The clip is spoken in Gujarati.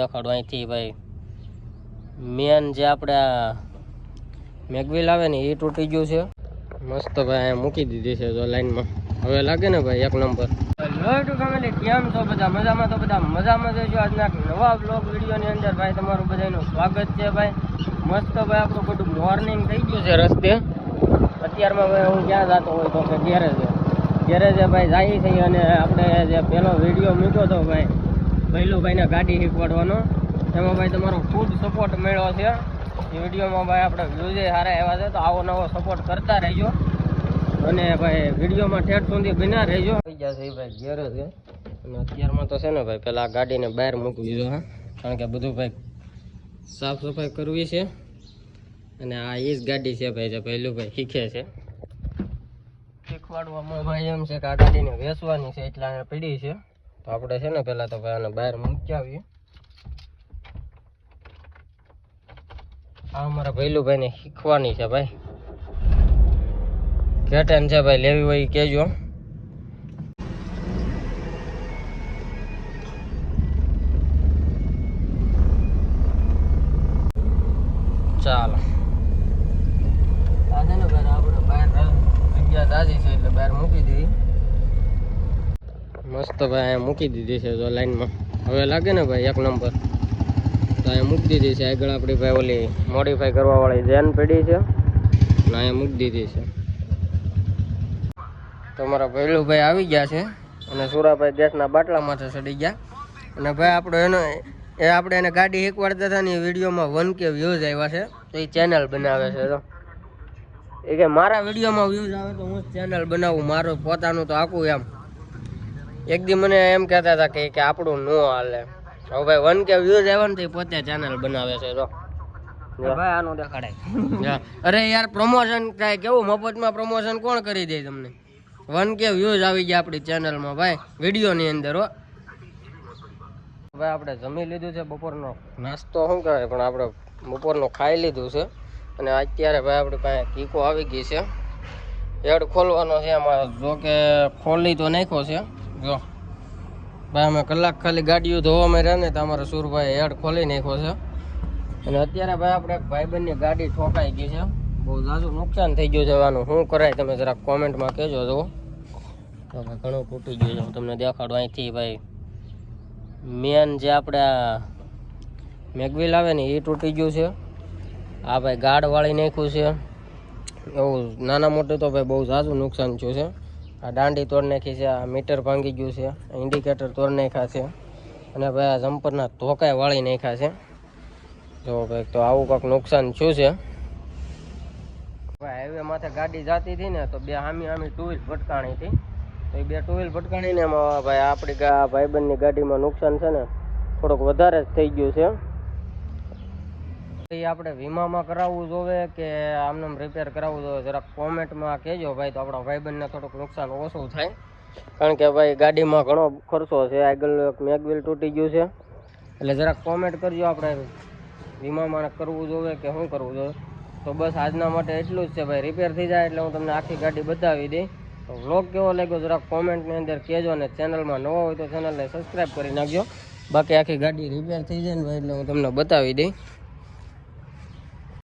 દેખાડો અહીંથી ભાઈ મેન જે આપણે મેગવિલ આવે ને એ તૂટી ગયું છે મસ્ત ભાઈ અહીંયા મૂકી દીધી છે જો લાઈનમાં હવે લાગે ને ભાઈ એક નંબર ફેમિલી કેમ છો બધા મજામાં તો બધા મજામાં જોઈજો આજના નવા બ્લોગ વિડીયોની અંદર ભાઈ તમારું બધાનું સ્વાગત છે ભાઈ મસ્ત ભાઈ આપણું બધું મોર્નિંગ થઈ ગયું છે રસ્તે અત્યારમાં ભાઈ હું ક્યાં જતો હોય તો કે ગેરેજે ભાઈ જાય છે અને આપણે જે પહેલો વિડીયો મૂક્યો હતો ભાઈ ભૈલુભાઈને ગાડી શીખવાડવાનો એમાં ભાઈ તમારો ખૂબ સપોર્ટ મળ્યો છે એ વિડીયોમાં ભાઈ આપણે વ્યૂઝ સારા એવા છે તો આવો નવો સપોર્ટ કરતા રહેજો અને ભાઈ વિડીયોમાં ઠેઠ સુધી બન્યા રહેજો થઈ જશે એ ભાઈ ઘેર છે અને અત્યારમાં તો છે ને ભાઈ પેલા આ ગાડીને બહાર મૂકી દીધો હા કારણ કે બધું ભાઈ સાફ સફાઈ કરવી છે અને આ એ જ ગાડી છે ભાઈ જે પહેલું ભાઈ શીખે છે શીખવાડવામાં ભાઈ એમ છે કે આ ગાડીને વેચવાની છે એટલે અહીંયા પડી છે તો આપણે છે ને પેલા તો ભાઈ આને બહાર મૂકી આવીએ આ અમારા ભૈલુભાઈને શીખવાની છે ભાઈ કેટેન છે ભાઈ લેવી હોય કહેજો ચાલો આ છે ને ભાઈ આપણે બહાર જગ્યા તાજી છે એટલે બહાર મૂકી દીધી મસ્ત ભાઈ અહીંયા મૂકી દીધી છે જો લાઈનમાં હવે લાગે ને ભાઈ એક નંબર તો અહીંયા મૂકી દીધી છે આગળ આપણી ભાઈ ઓલી મોડિફાઈ કરવા વાળી જેન પડી છે ને અહીંયા મૂકી દીધી છે તો મારા ભૈલુભાઈ આવી ગયા છે અને સુરાભાઈ ગેસના બાટલા માથે ચડી ગયા અને ભાઈ આપણે એને ગાડી શીખવાડતા હતા ને એ વિડીયોમાં 1K વ્યૂઝ આવ્યા છે તો એ ચેનલ બનાવે છે તો એ કે મારા વિડીયોમાં વ્યૂઝ આવે તો હું ચેનલ બનાવું મારું પોતાનું તો આખું એમ એક દી મને એમ કહેતા હતા કે આપણું નો હાલે હવે ભાઈ 1K વ્યૂઝ આવ્યા ને તો એ પોતે ચેનલ બનાવે છે તો ભાઈ આનું દેખાડાય અરે યાર પ્રમોશન કાંઈ કેવું મફતમાં પ્રમોશન કોણ કરી દે તમને 1K વ્યૂઝ આવી ગયા આપણી ચેનલમાં ભાઈ વિડીયોની અંદર હો ભાઈ આપણે જમી લીધું છે બપોરનો નાસ્તો શું કહેવાય પણ આપણે બપોરનું ખાઈ લીધું છે અને અત્યારે ભાઈ આપણી પાસે કીકો આવી ગઈ છે હેડ ખોલવાનો છે એમાં જો કે ખોલી તો નાખ્યો છે જો ભાઈ અમે કલાક ખાલી ગાડીઓ ધોવામાં રહે ને તો અમારા સુરભાઈ હેડ ખોલી નાખ્યો છે અને અત્યારે ભાઈ આપણે એક ભાઈબંધની ગાડી ઠોકાઈ ગઈ છે બહુ ઝાઝું નુકસાન થઈ ગયું છે આનું શું કરાય તમે જરાક કોમેન્ટમાં કહેજો જો ભાઈ ઘણું તૂટી ગયું છે હું તમને દેખાડું અહીંથી ભાઈ મેન જે આપણે મેગવિલ આવે ને એ તૂટી ગયું છે આ ભાઈ ગાર્ડ વાળી નાખ્યું છે એવું નાના મોટું તો ભાઈ બહુ ઝાઝું નુકસાન થયું છે આ દાંડી તોડ નાખી છે આ મીટર ભાંગી ગયું છે ઇન્ડિકેટર તોડ નાખ્યા છે અને ભાઈ આ જમ્પરના ધોકાય વાળી નાખ્યા છે જો ભાઈ તો આવું કંઈક નુકસાન થયું છે હાઈવે માથે ગાડી જતી હતી ને તો બે હામી ટુ વ્હીલ ભટકાણી હતી તો એ બે ટુ વ્હીલ ભટકાણીને એમાં ભાઈ આપણી ભાઈબંધની ગાડીમાં નુકસાન છે ને થોડુંક વધારે જ થઈ ગયું છે એ આપણે વીમામાં કરાવવું જોવે કે આમનામ રિપેર કરાવવું જોઈએ જરાક કોમેન્ટમાં કહેજો ભાઈ તો આપણા ભાઈબંધને થોડુંક નુકસાન ઓછું થાય કારણ કે ભાઈ ગાડીમાં ઘણો ખર્ચો છે આગળ એક મેગવિલ તૂટી ગયું છે એટલે જરાક કોમેન્ટ કરજો આપણે વીમામાં કરવું જોવે કે શું કરવું જોઈએ તો બસ આજના માટે એટલું જ છે ભાઈ રિપેર થઈ જાય એટલે હું તમને આખી ગાડી બતાવી દઈ તો વ્લોગ કેવો લાગ્યો જરાક કોમેન્ટની અંદર કહેજો અને ચેનલમાં નવો હોય તો ચેનલને સબસ્ક્રાઈબ કરી નાખજો બાકી આખી ગાડી રિપેર થઈ જાય ને ભાઈ એટલે હું તમને બતાવી દઈ